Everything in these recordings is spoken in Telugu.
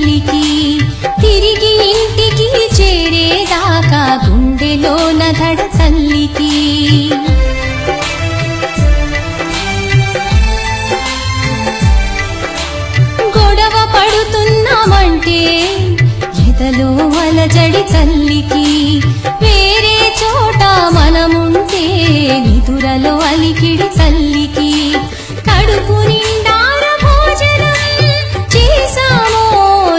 తల్లికి తిరిగి ఇంటికి చేరేదాకా గుండెలోన దడ తల్లికి గొడవ పడుతున్నామంటే ఎదలో అలజడి తల్లికి వేరే చోట మనముంటే నిదురలో అలికిడి తల్లికి కడుపు నిండార భోజనం చేశామో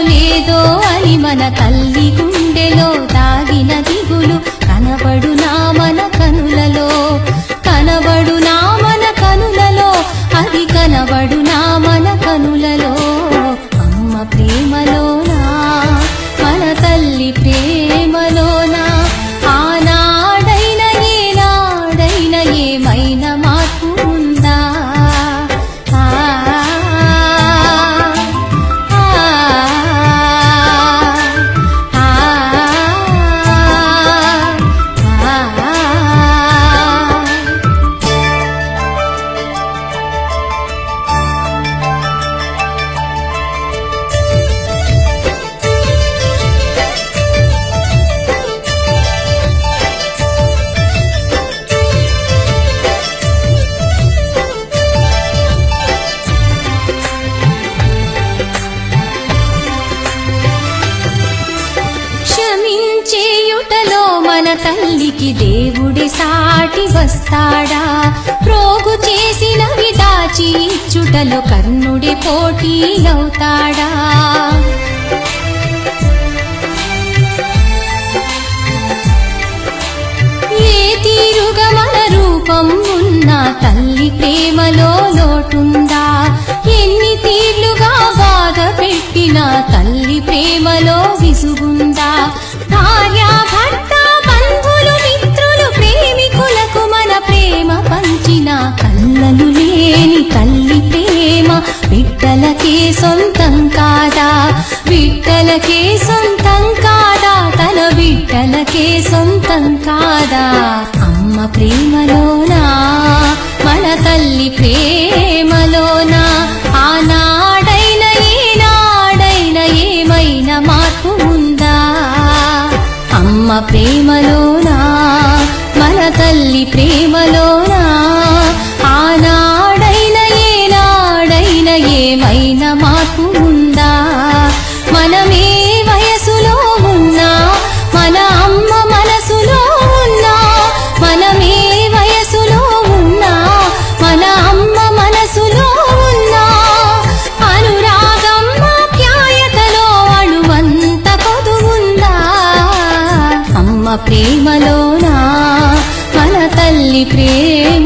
లేదో అని మన తల్లి గుండెలో దాగిన దిగులు కనబడునా మన కనులలో కనబడునా మన కనులలో అది కనబడునా మన కనులలో అమ్మ ప్రేమలోనా మన తల్లి ప్రేమలోనా ఆనాడైన ఏనాడైన ఏమైనా మార్పు ఉందా క్షమించేయుటలో మన తల్లికి దేవుడి సాటి వస్తాడా ప్రోగు చేసినవి దాచి ఇచ్చుటలో కర్ణుడి పోటీ అవుతాడా ఏ తీరుగా మన రూపం ఉన్న తల్లి ప్రేమలో లోటుందా ఎన్ని తీర్లుగా బాధ పెట్టిన తల్లి ప్రేమలో విసుగుందా భార్య భర్త బంధువులు మిత్రులు ప్రేమికులకు మన ప్రేమ పంచిన కళ్ళలు లేని తల్లి ప్రేమ బిడ్డలకే సొంతం కాదా బిడ్డలకే సొంతం కాదా తన బిడ్డలకే సొంతం కాదా అమ్మ ప్రేమలోనా మన తల్లి ప్రేమలోనా ఆనాడైన ఏనాడైన ఏమైనా మార్పు ఉందా అమ్మ ప్రేమలోనా మన తల్లి ప్రేమలోనా ఆనాడైన ఏనాడైన ఏమైనా మార్పు ఉందా మనమే వయసులో ఉన్నా మన అమ్మ మనసులో ఉన్నా మనమే వయసులో ఉన్నా మన అమ్మ మనసులో ఉన్నా అనురాగం ఆప్యాయతలో అణువంత కొదువుందా అమ్మ ప్రేమలోనా మన తల్లి ప్రేమ